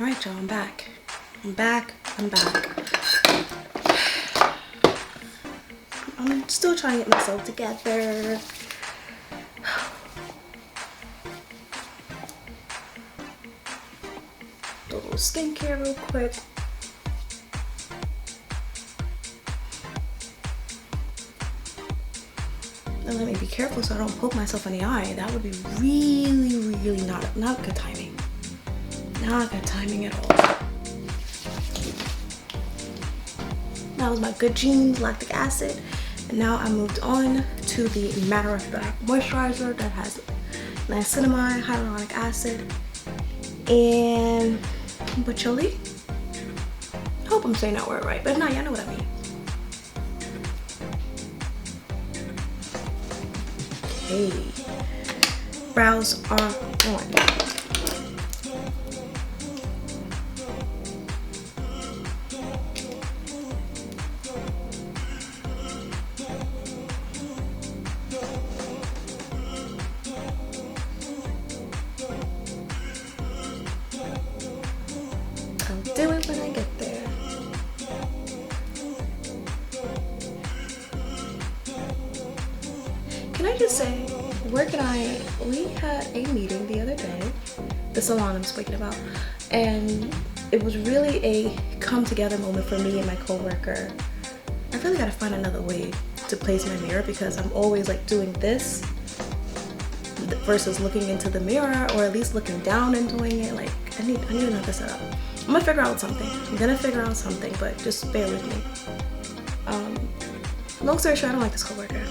All right, y'all, I'm back. I'm back. I'm still trying to get myself together. Do a little skincare real quick. And let me be careful so I don't poke myself in the eye. That would be really not good timing. Not good timing at all. That was my Good Genes lactic acid. And now I moved on to the Matter of Fact moisturizer that has niacinamide, hyaluronic acid, and patchouli. I hope I'm saying that word right, but if not, y'all know what I mean. Okay, brows are on. I'll do it when I get there. Can I just say, work and I, we had a meeting the other day, the salon I'm speaking about, and it was really a come together moment for me and my coworker. I really gotta find another way to place my mirror because I'm always like doing this versus looking into the mirror, or at least looking down and doing it. Like I need another setup. I'm gonna figure out something, but just bear with me. Long story short, I don't like this coworker.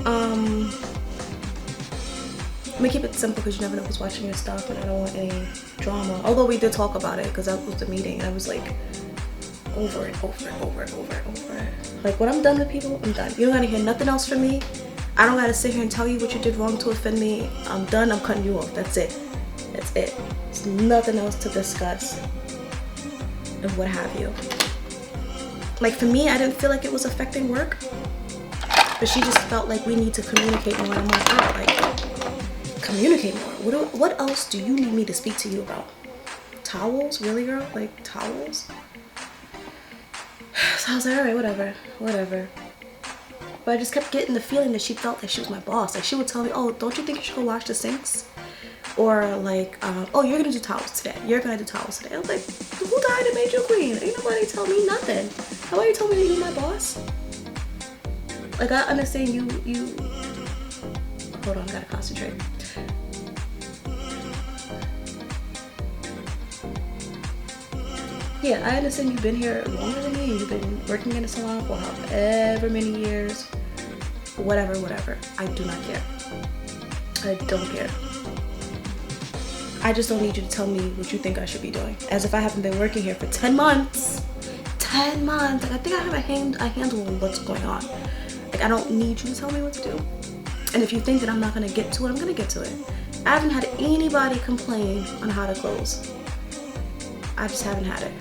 I'm gonna keep it simple because you never know who's watching your stuff, and I don't want any drama. Although we did talk about it because that was the meeting, and I was like over it. Like when I'm done with people, I'm done. You don't gotta hear nothing else from me. I don't gotta sit here and tell you what you did wrong to offend me. I'm done. I'm cutting you off. That's it. There's nothing else to discuss and what have you. Like for me, I didn't feel like it was affecting work, but she just felt like we need to communicate more. And more. Like, communicate more. What else do you need me to speak to you about? Towels? Really, girl? Like towels? So I was like, all right, whatever. But I just kept getting the feeling that she felt like she was my boss. Like she would tell me, oh, don't you think you should go wash the sinks? Or like, oh, you're gonna do towels today. I was like, who died and made you a queen? Ain't nobody tell me nothing. Nobody told me that you're my boss. Like I understand you, hold on, I gotta concentrate. Yeah, I understand you've been here longer than me. You've been working in a salon for however many years. Whatever. I do not care. I don't care. I just don't need you to tell me what you think I should be doing. As if I haven't been working here for 10 months. 10 months. Like I think I have a handle on what's going on. Like I don't need you to tell me what to do. And if you think that I'm not gonna get to it, I'm gonna get to it. I haven't had anybody complain on how to close. I just haven't had it.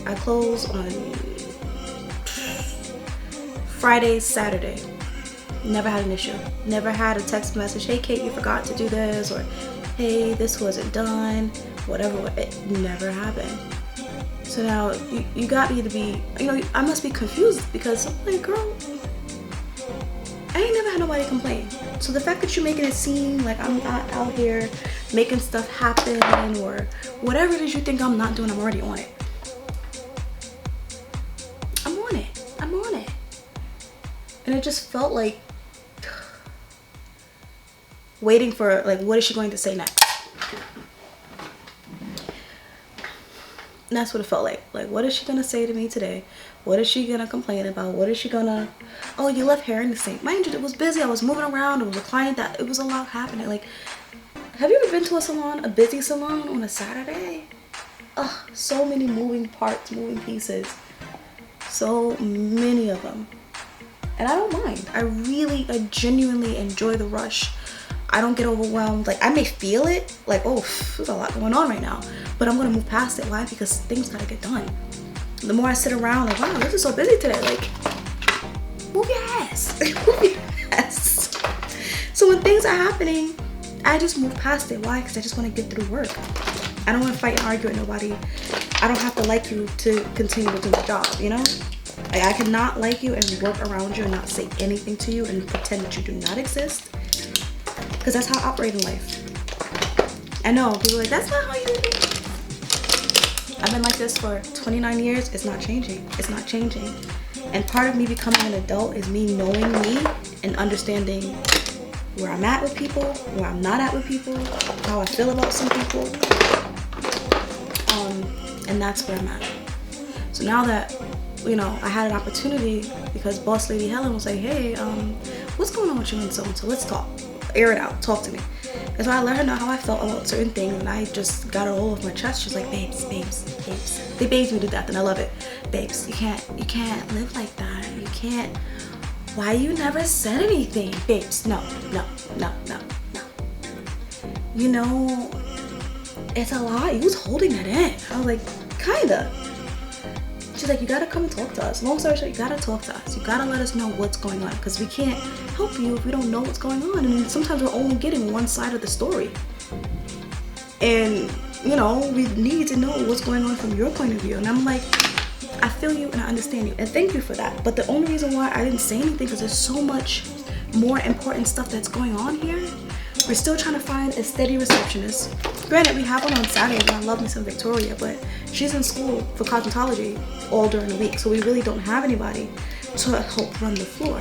I close on Friday, Saturday. Never had an issue. Never had a text message, hey Kate, you forgot to do this, or hey, this wasn't done, whatever. It never happened. So now you got me to be, I must be confused because I'm like, girl, I ain't never had nobody complain. So the fact that you're making it seem like I'm not out here making stuff happen or whatever it is you think I'm not doing, I'm already on it. I'm on it. And it just felt like waiting for, like, what is she going to say next? And that's what it felt like. Like, what is she gonna say to me today? What is she gonna complain about? What is she gonna, oh, you left hair in the sink. Mind you, it was busy. I was moving around. It was a client that, it was a lot happening. Like, have you ever been to a salon, a busy salon on a Saturday? Oh, so many moving parts, moving pieces. So many of them. And I don't mind. I genuinely enjoy the rush. I don't get overwhelmed. Like, I may feel it, like, oh, there's a lot going on right now, but I'm gonna move past it. Why? Because things gotta get done. The more I sit around, like, wow, this is so busy today. Like, move your ass. Move your ass. So when things are happening, I just moved past it. Why? Because I just want to get through work. I don't want to fight and argue with nobody. I don't have to like you to continue to do my job, you know? Like, I cannot like you and work around you and not say anything to you and pretend that you do not exist. Because that's how I operate in life. I know, people are like, that's not how you do. I've been like this for 29 years. It's not changing. It's not changing. And part of me becoming an adult is me knowing me and understanding where I'm at with people, where I'm not at with people, how I feel about some people. And that's where I'm at. So now that, you know, I had an opportunity because Boss Lady Helen was like, hey, what's going on with you and so-and-so? Let's talk. Air it out. Talk to me. And so I let her know how I felt about certain things, and I just got it all off my chest. She's like, babes. They babes me to death, and I love it. Babes, you can't live like that. You can't. Why you never said anything? Babes, no. You know, it's a lot. You was holding that in. I was like, kinda. She's like, you gotta come and talk to us. Long story short, you gotta talk to us. You gotta let us know what's going on, because we can't help you if we don't know what's going on. And sometimes we're only getting one side of the story. And, you know, we need to know what's going on from your point of view. And I'm like, I feel you and I understand you. And thank you for that. But the only reason why I didn't say anything is there's so much more important stuff that's going on here. We're still trying to find a steady receptionist. Granted, we have one on Saturday, and I love me some Victoria, but she's in school for cosmetology all during the week, so we really don't have anybody to help run the floor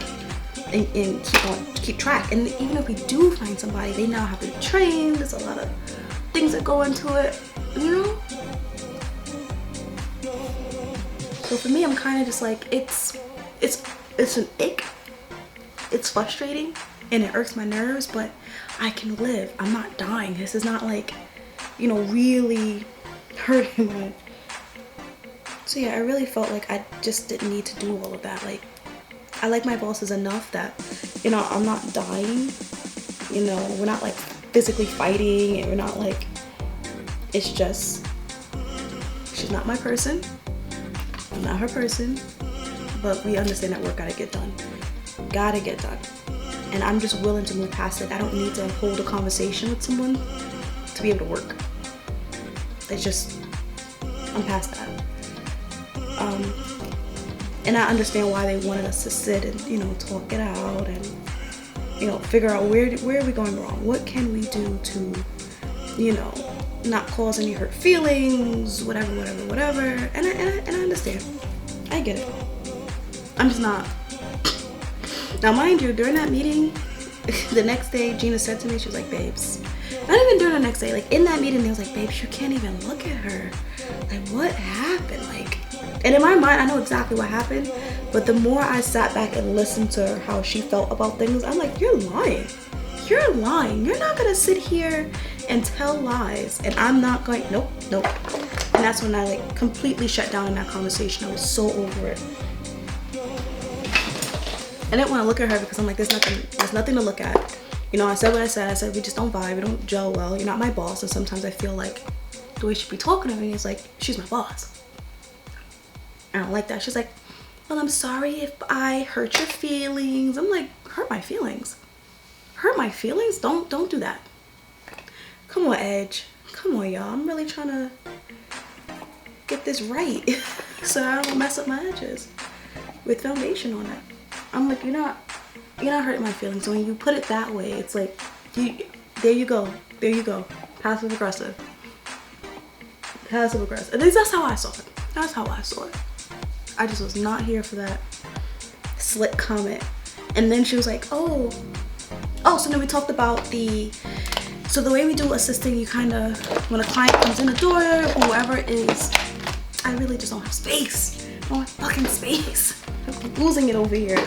and keep track. And even if we do find somebody, they now have to be trained. There's a lot of things that go into it, you know? So for me, I'm kind of just like, it's an ick. It's frustrating and it irks my nerves, but I can live. I'm not dying. This is not like, you know, really hurting me. So yeah, I really felt like I just didn't need to do all of that. Like, I like my bosses enough that, you know, I'm not dying. You know, we're not like physically fighting, and we're not like, it's just, she's not my person. I'm not her person. But we understand that work gotta get done. Gotta get done. And I'm just willing to move past it. I don't need to hold a conversation with someone to be able to work. It's just, I'm past that. And I understand why they wanted us to sit and, you know, talk it out and, you know, figure out where are we going wrong? What can we do to, you know, not cause any hurt feelings, whatever. And I understand. I get it. I'm just not. Now, mind you, during that meeting, the next day, Gina said to me, she was like, babes, not even during the next day, like in that meeting, they was like, babes, you can't even look at her. Like, what happened? Like, and in my mind, I know exactly what happened, but the more I sat back and listened to how she felt about things, I'm like, you're lying. You're lying. You're not gonna sit here and tell lies. And I'm not going, nope. And that's when I like completely shut down in that conversation. I was so over it. I didn't want to look at her because I'm like, there's nothing to look at. You know, I said what I said. I said, we just don't vibe. We don't gel well. You're not my boss. And sometimes I feel like the way she'd be talking to me is like, she's my boss. I don't like that. She's like, well, I'm sorry if I hurt your feelings. I'm like, hurt my feelings? Hurt my feelings? Don't do that. Come on, Edge. Come on, y'all. I'm really trying to get this right so I don't mess up my edges with foundation on it. I'm like, you're not hurting my feelings. So when you put it that way, it's like, there you go. Passive aggressive. At least that's how I saw it. I just was not here for that slick comment. And then she was like, oh, so then we talked about so the way we do assisting, you kind of, when a client comes in the door, whoever it is, I really just don't have space. I don't have fucking space. I'm losing it over here.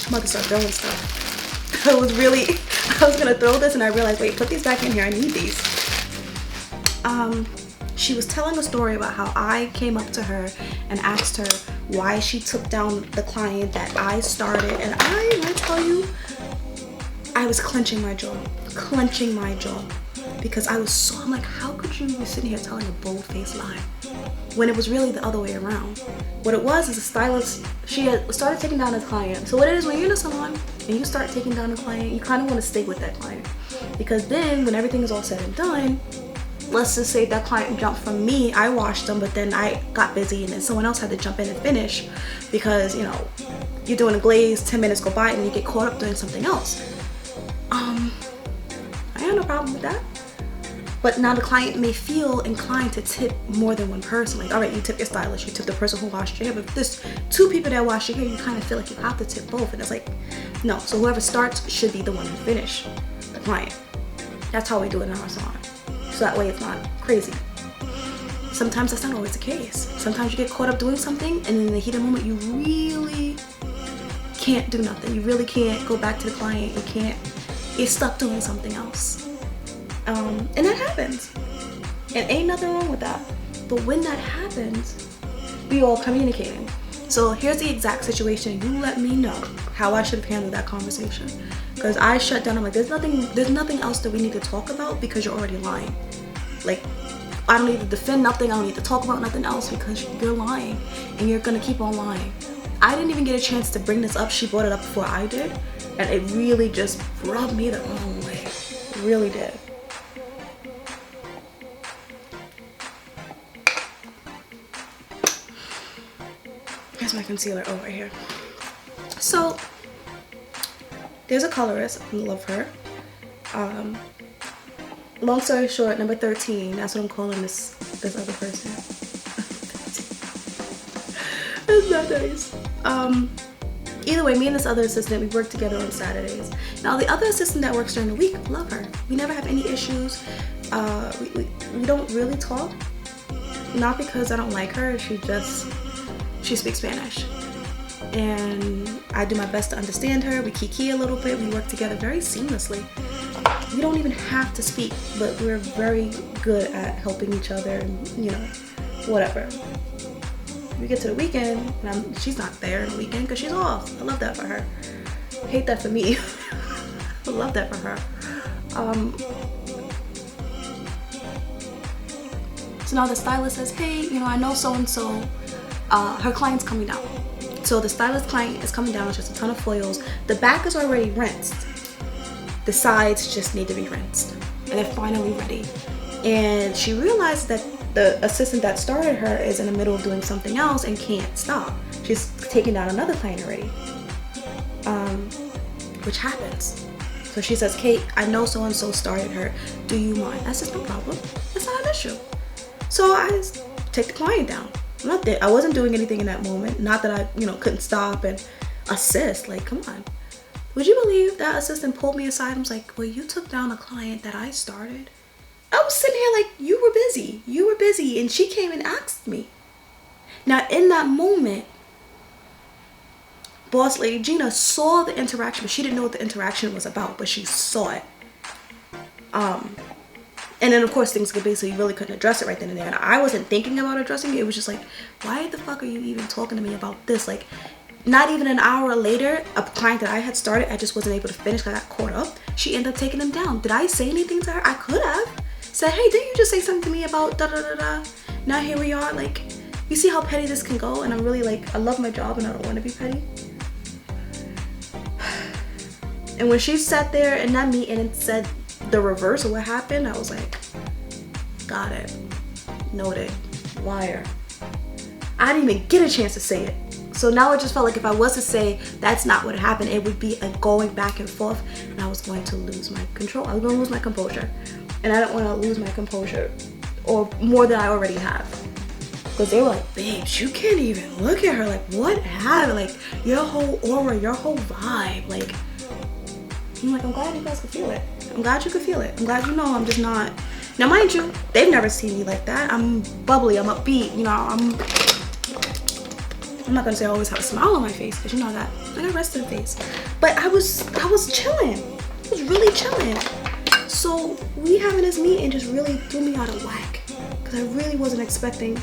I'm about to start throwing stuff. I was gonna throw this and I realized, wait, put these back in here. I need these. She was telling a story about how I came up to her and asked her why she took down the client that I started. And I tell you, I was clenching my jaw. Because I'm like, how could you be sitting here telling a bold-faced lie? When it was really the other way around. What it was is a stylist she had started taking down a client. So what it is, when you're in a salon and you start taking down a client, you kind of want to stay with that client, because then when everything is all said and done, let's just say that client jumped from me, I washed them, but then I got busy and then someone else had to jump in and finish, because you know, you're doing a glaze, 10 minutes go by and you get caught up doing something else. I have no problem with that. But now the client may feel inclined to tip more than one person. Like, all right, you tip your stylist, you tip the person who washed your hair, but if there's two people that wash your hair, you kind of feel like you have to tip both. And it's like, no. So whoever starts should be the one who finish the client. That's how we do it in our salon. So that way it's not crazy. Sometimes that's not always the case. Sometimes you get caught up doing something and in the heat of the moment, you really can't do nothing. You really can't go back to the client. You're stuck doing something else. And that happens. And ain't nothing wrong with that. But when that happens, we all communicating. So here's the exact situation. You let me know how I should have handled that conversation. Because I shut down. I'm like, there's nothing else that we need to talk about because you're already lying. Like, I don't need to defend nothing. I don't need to talk about nothing else because you're lying. And you're going to keep on lying. I didn't even get a chance to bring this up. She brought it up before I did. And it really just rubbed me the wrong way. It really did. Here's my concealer over here. So there's a colorist. I love her. Long story short, number 13. That's what I'm calling this other person. That's not nice. Either way, me and this other assistant, we work together on Saturdays. Now the other assistant that works during the week, love her. We never have any issues. We don't really talk. Not because I don't like her. She speaks Spanish. And I do my best to understand her. We kiki a little bit. We work together very seamlessly. We don't even have to speak, but we're very good at helping each other and, you know, whatever. We get to the weekend and she's not there in the weekend because she's off. I love that for her. I hate that for me. I love that for her. So now the stylist says, hey, you know, I know so-and-so, her client's coming down. So the stylist client is coming down with just a ton of foils. The back is already rinsed. The sides just need to be rinsed. And they're finally ready. And she realized that the assistant that started her is in the middle of doing something else and can't stop. She's taking down another client already. Which happens. So she says, Kate, I know so-and-so started her. Do you mind? I said, no problem. That's not an issue. So I just take the client down. I wasn't doing anything in that moment. Not that I, you know, couldn't stop and assist. Like, come on. Would you believe that assistant pulled me aside and was like, well, you took down a client that I started? I was sitting here like, you were busy. And she came and asked me. Now, in that moment, boss lady Gina saw the interaction, but she didn't know what the interaction was about, but she saw it. And then, of course, things get big, so you really couldn't address it right then and there. And I wasn't thinking about addressing it. It was just like, why the fuck are you even talking to me about this? Like, not even an hour later, a client that I had started, I just wasn't able to finish. I got caught up. She ended up taking them down. Did I say anything to her? I could have. Said, hey, didn't you just say something to me about da-da-da-da? Now here we are. Like, you see how petty this can go? And I'm really like, I love my job and I don't want to be petty. And when she sat there in that meeting and said the reverse of what happened, I was like, got it. Noted. Liar. I didn't even get a chance to say it. So now it just felt like if I was to say that's not what happened, it would be a going back and forth and I was going to lose my control. I was going to lose my composure. And I don't want to lose my composure or more than I already have. Because they were like, babes, you can't even look at her. Like, what happened? Like, your whole aura, your whole vibe. Like, I'm like, I'm glad you guys could feel it. I'm glad you could feel it. I'm glad you know I'm just not. Now, mind you, they've never seen me like that. I'm bubbly. I'm upbeat. You know, I'm not gonna say I always have a smile on my face, because you know that I got resting face. But I was chilling. I was really chilling. So we having this meeting just really threw me out of whack, because I really wasn't expecting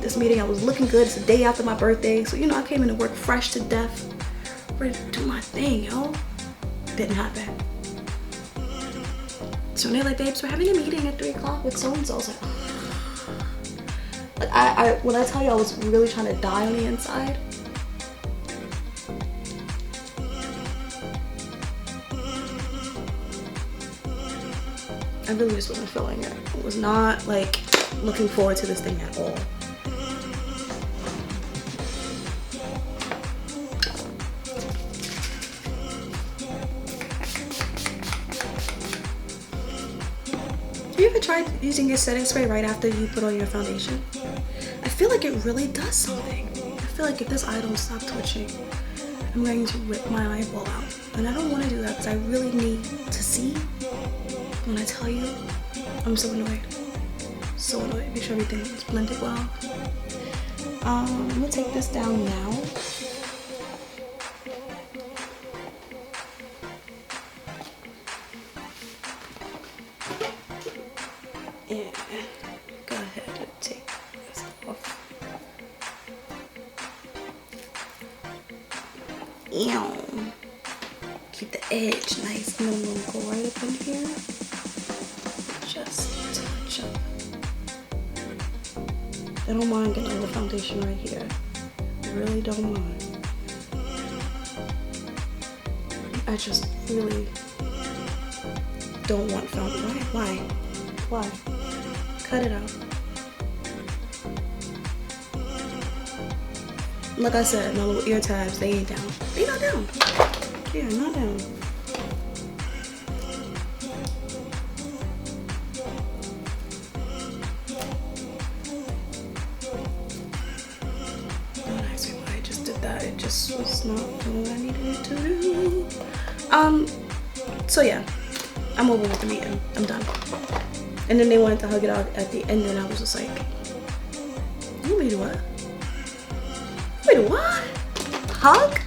this meeting. I was looking good. It's the day after my birthday, so you know I came into work fresh to death, ready to do my thing, yo. Didn't happen. So they're like, babes, we're having a meeting at 3 o'clock with so-and-so. I was like, I when I tell you I was really trying to die on the inside, I really just wasn't feeling it. I was not like looking forward to this thing at all. Have you ever tried using your setting spray right after you put on your foundation? I feel like it really does something. I feel like if this eye don't stop twitching, I'm going to rip my eyeball out. And I don't want to do that because I really need to see. When I tell you, I'm so annoyed. So annoyed. Make sure everything is blended well. I'm going to take this down now. And go ahead and take this off. Ew. Keep the edge nice. And then I'm going to go right up in here. Just touch up. I don't mind getting all the foundation right here. I really don't mind. I just really don't want foundation. Why? Cut it out. Like I said, my little ear tabs, they ain't down. They not down. Yeah, not down. Don't ask me why I just did that. It just was not doing what I needed it to do. So yeah, I'm over with the meeting. I'm done. And then they wanted to hug it out at the end, and I was just like, you want me to what? Wait, what? Hug?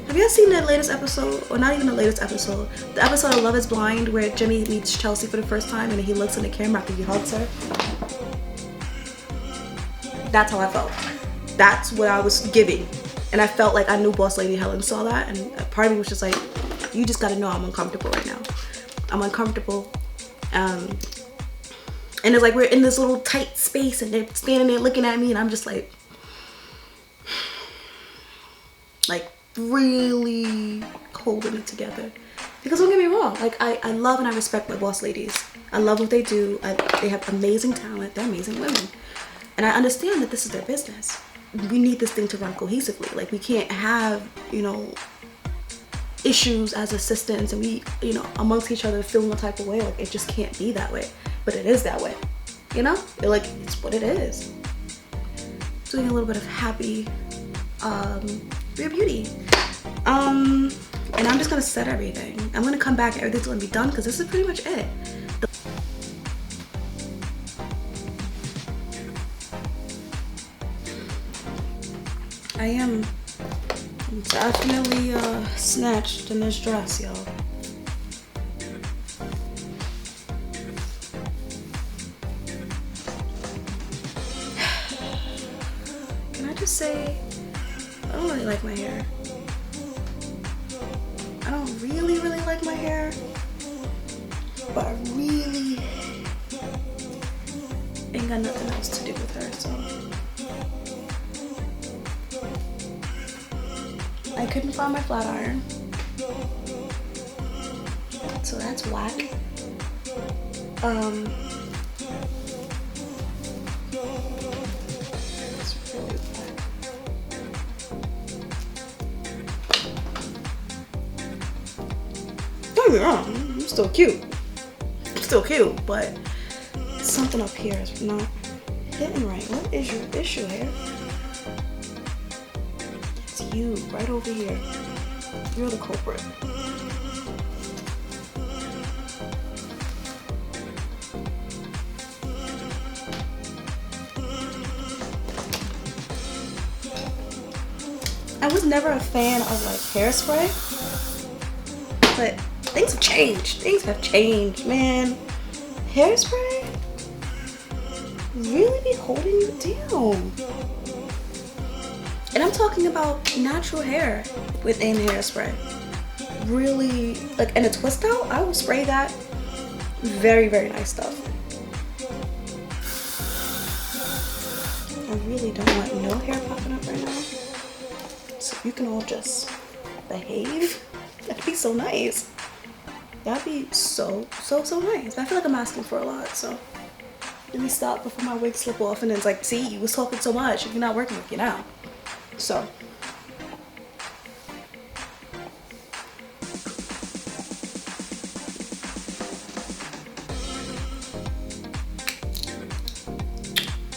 Have you guys seen that latest episode? Or not even the latest episode. The episode of Love is Blind where Jimmy meets Chelsea for the first time and he looks in the camera after he hugs her. That's how I felt. That's what I was giving. And I felt like I knew Boss Lady Helen saw that, and a part of me was just like, you just gotta know I'm uncomfortable right now. I'm uncomfortable. And it's like we're in this little tight space and they're standing there looking at me and I'm just like really holding it together. Because don't get me wrong, like I love and I respect my boss ladies. I love what they do. They have amazing talent. They're amazing women. And I understand that this is their business. We need this thing to run cohesively. Like we can't have, you know, issues as assistants and we, you know, amongst each other feeling the type of way. Like it just can't be that way. But it is that way. You know? Like it's what it is. Doing a little bit of happy Real Beauty. And I'm just gonna set everything. I'm gonna come back, everything's gonna be done because this is pretty much it. I am definitely snatched in this dress, y'all. Can I just say, I don't really like my hair. I don't really like my hair, but I really ain't got nothing else to do with her, so. I couldn't find my flat iron, so that's whack. That's really whack. Don't get me wrong, I'm still cute. But something up here is not hitting right. What is your issue here? You right over here. You're the culprit. I was never a fan of like hairspray, but things have changed. Things have changed, man. Hairspray really be holding you down. And I'm talking about natural hair within hairspray. Really, like in a twist out, I will spray that. Very nice stuff. I really don't want no hair popping up right now. So you can all just behave. That'd be so nice. That'd be so nice. I feel like I'm asking for a lot, so let me stop before my wig slip off. And then it's like, see, you was talking so much. You're not working with you now. So.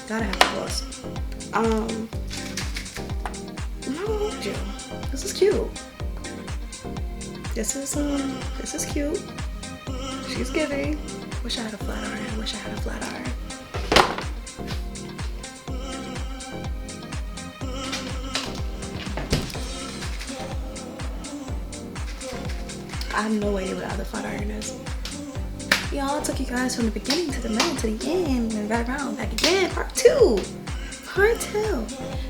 Gotta have the gloss. I'm not gonna hold you. This is cute. This is cute. She's giving. Wish I had a flat iron. I wish I had a flat iron. I have no idea what other flat iron is. Y'all, took you guys from the beginning to the middle to the end and right around back again. Part 2. Part 2.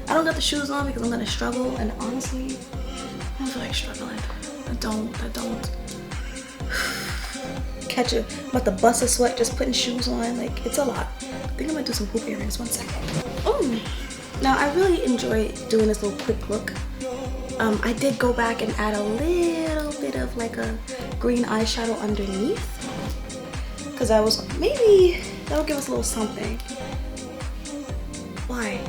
I don't got the shoes on because I'm gonna struggle, and honestly, I don't feel like struggling. I don't. Catch it. I'm about to bust a sweat just putting shoes on. Like, it's a lot. I think I'm gonna do some hoop earrings. 1 second. Oh, now I really enjoy doing this little quick look. I did go back and add a little bit of like a green eyeshadow underneath, because I was like, maybe that'll give us a little something. Why?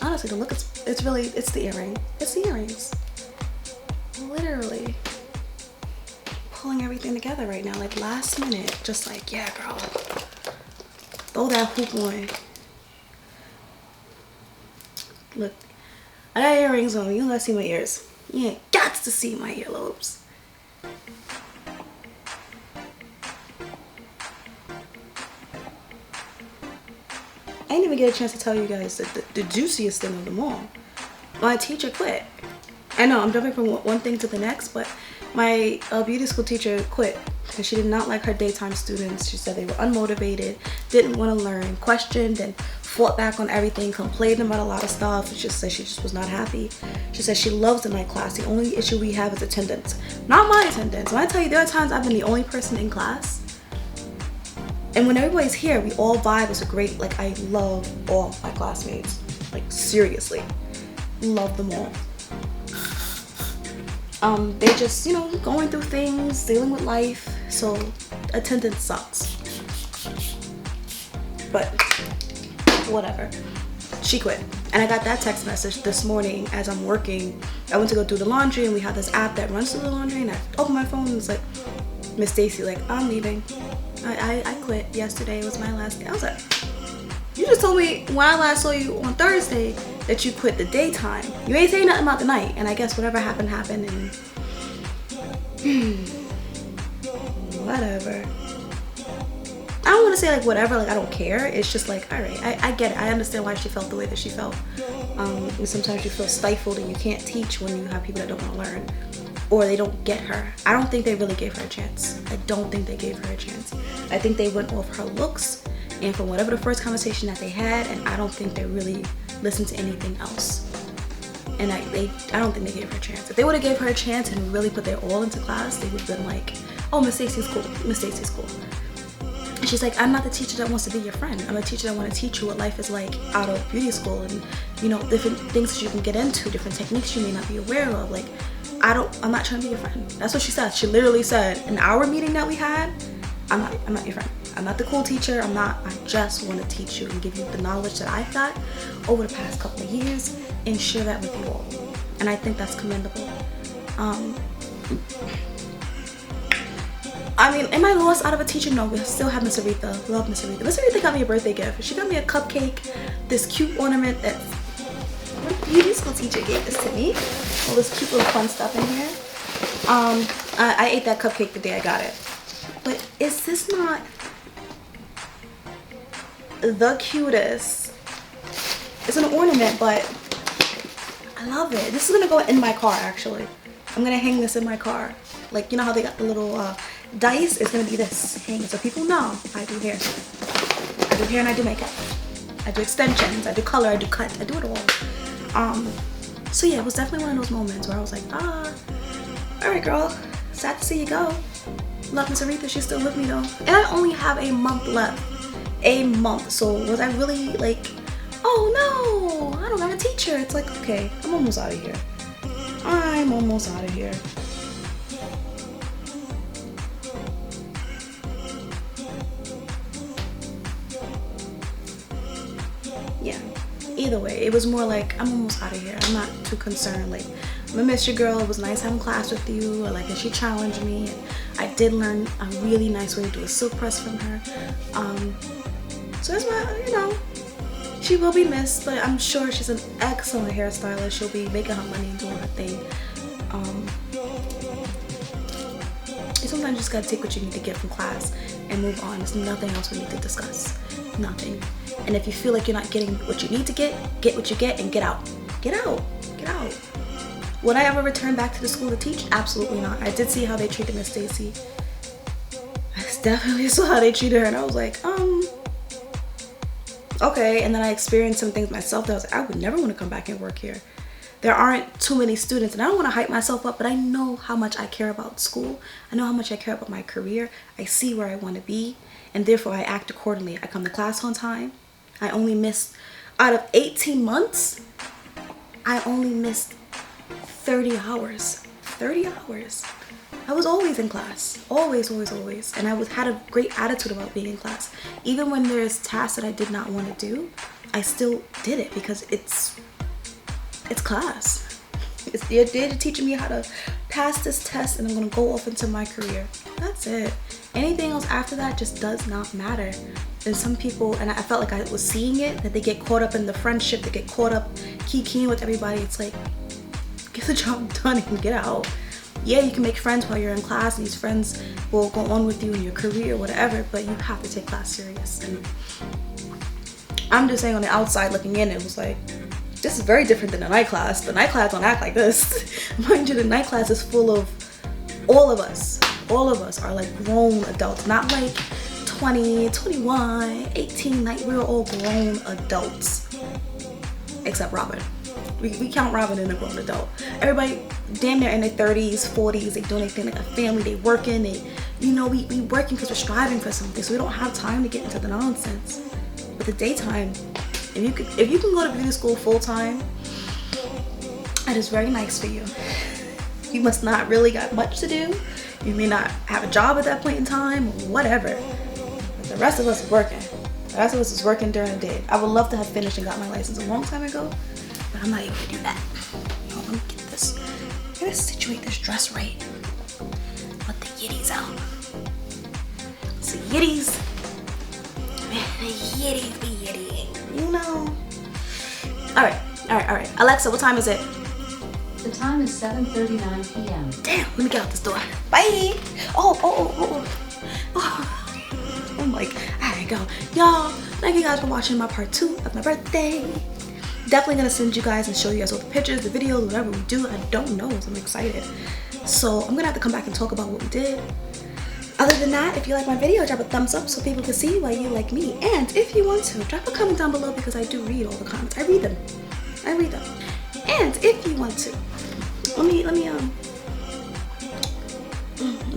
Honestly, the look, it's the earring. It's the earrings. Literally pulling everything together right now, like last minute, just like, yeah, girl, throw that hoop on. Look, I got earrings on. You don't gotta see my ears. You ain't got to see my earlobes. I didn't even get a chance to tell you guys that the juiciest thing of them all. My teacher quit. I know I'm jumping from one thing to the next, but my beauty school teacher quit because she did not like her daytime students. She said they were unmotivated, didn't want to learn, questioned, and fought back on everything, complained about a lot of stuff. She just said she just was not happy. She said she loves the night class. The only issue we have is attendance. Not my attendance. When I tell you, there are times I've been the only person in class, and when everybody's here, we all vibe. It's a great, like, I love all my classmates. Like, seriously. Love them all. They just, you know, going through things, dealing with life, so attendance sucks. But whatever. She quit. And I got that text message this morning as I'm working. I went to go do the laundry, and we have this app that runs through the laundry, and I opened my phone and it's like, Miss Stacy, like, I'm leaving. I quit yesterday. It was my last day. I was like, you just told me when I last saw you on Thursday that you quit the daytime. You ain't saying nothing about the night. And I guess whatever happened, and whatever. I don't want to say like whatever, like I don't care. It's just like, all right, I get it. I understand why she felt the way that she felt. And sometimes you feel stifled and you can't teach when you have people that don't want to learn, or they don't get her. I don't think they really gave her a chance. I don't think they gave her a chance. I think they went off her looks and from whatever the first conversation that they had, and I don't think they really listened to anything else. And I don't think they gave her a chance. If they would have gave her a chance and really put their all into class, they would have been like, oh, Miss Stacy's cool. Miss Stacy's cool. And she's like, I'm not the teacher that wants to be your friend. I'm a teacher that want to teach you what life is like out of beauty school, and you know, different things that you can get into, different techniques you may not be aware of. Like, I'm not trying to be your friend. That's what she said. She literally said, in our meeting that we had, I'm not your friend. I'm not the cool teacher. I just want to teach you and give you the knowledge that I've got over the past couple of years and share that with you all. And I think that's commendable. I mean, am I lost out of a teacher? No, we still have Miss Aretha. Love Miss Aretha. Miss Aretha got me a birthday gift. She got me a cupcake, this cute ornament that my beauty school teacher gave this to me. All this cute little fun stuff in here. I ate that cupcake the day I got it. But is this not the cutest? It's an ornament, but I love it. This is gonna go in my car, actually. I'm gonna hang this in my car. Like, you know how they got the little dice? It's gonna be this hanging, so people know I do hair. I do hair and I do makeup. I do extensions, I do color, I do cut, I do it all. So yeah, it was definitely one of those moments where I was like, all right, girl, sad to see you go. Love Miss Aretha, she's still with me though. And I only have a month left. A month. So was I really like, oh no, I don't have a teacher. It's like, okay, I'm almost out of here. I'm almost out of here. Yeah, either way, it was more like, I'm almost out of here. I'm not too concerned. Like, I'm gonna miss your girl. It was nice having class with you. Or like, and she challenged me, and I did learn a really nice way to do a silk press from her. So that's why, you know, she will be missed, but I'm sure she's an excellent hairstylist. She'll be making her money and doing her thing. Sometimes you just gotta take what you need to get from class and move on. There's nothing else we need to discuss. Nothing. And if you feel like you're not getting what you need to get what you get and get out. Get out. Get out. Would I ever return back to the school to teach? Absolutely not. I did see how they treated Miss Stacy. I definitely saw how they treated her, and I was like, okay. And then I experienced some things myself that I was like, I would never want to come back and work here. There aren't too many students, and I don't want to hype myself up, but I know how much I care about school. I know how much I care about my career. I see where I want to be, and therefore I act accordingly. I come to class on time. I only missed, out of 18 months, I only missed 30 hours. 30 hours. I was always in class. Always, always, always. And I had a great attitude about being in class. Even when there's tasks that I did not want to do, I still did it because it's class. They're teaching me how to pass this test, and I'm gonna go off into my career. That's it. Anything else after that just does not matter. And some people, and I felt like I was seeing it, that they get caught up in the friendship, they get caught up kikiing with everybody. It's like, get the job done and get out. Yeah, you can make friends while you're in class, and these friends will go on with you in your career, whatever, but you have to take class serious. And I'm just saying, on the outside looking in, it was like, this is very different than the night class. The night class don't act like this. Mind you, the night class is full of all of us. All of us are like grown adults, not like 20, 21, 18, like we're all grown adults. Except Robin. We count Robin in a grown adult. Everybody damn near in their 30s, 40s, they doing anything like a family, they working, we working because we're striving for something, so we don't have time to get into the nonsense. But the daytime, if you can go to beauty school full time, that is very nice for you. You must not really got much to do. You may not have a job at that point in time, whatever. But the rest of us is working. The rest of us is working during the day. I would love to have finished and got my license a long time ago, but I'm not able to do that. No, let me get this. I gotta situate this dress right. Let the yitties out. So yitties. The yitties be yittying, you know. All right. Alexa, what time is it? The time is 7:39 p.m. Damn, let me get out this door. Bye. Oh. I'm like, all right, go. Y'all, thank you guys for watching my part 2 of my birthday. Definitely gonna send you guys and show you guys all the pictures, the videos, whatever we do. I don't know, so I'm excited. So I'm gonna have to come back and talk about what we did. Other than that, if you like my video, drop a thumbs up so people can see why you like me. And if you want to, drop a comment down below because I do read all the comments. I read them. And if you want to, let me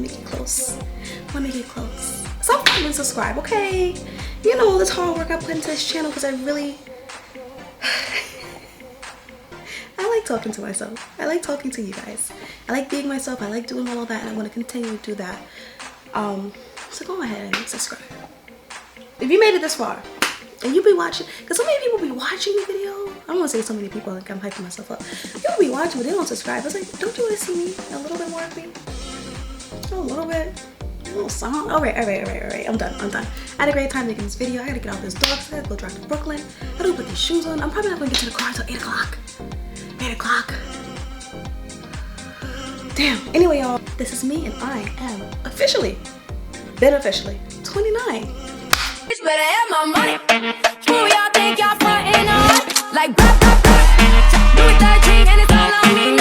get close. Let me get close. Stop, comment, and subscribe, okay? You know all this hard work I put into this channel because I really I like talking to myself. I like talking to you guys. I like being myself. I like doing all of that, and I want to continue to do that. So go ahead and subscribe. If you made it this far, and you be watching, because so many people be watching the video. I don't want to say so many people, like I'm hyping myself up. People be watching, but they don't subscribe. It's like, don't you want to see me a little bit more of me? A little bit. A little song. All right. I'm done. I had a great time making this video. I gotta get off this dog set, go drive to Brooklyn. I gotta put these shoes on. I'm probably not gonna get to the car until 8 o'clock. 8 o'clock. Damn. Anyway, y'all, this is me, and I am officially 29. Bitch better have my money. Who y'all think y'all frontin' on? Like, do it 13 and it's all on me.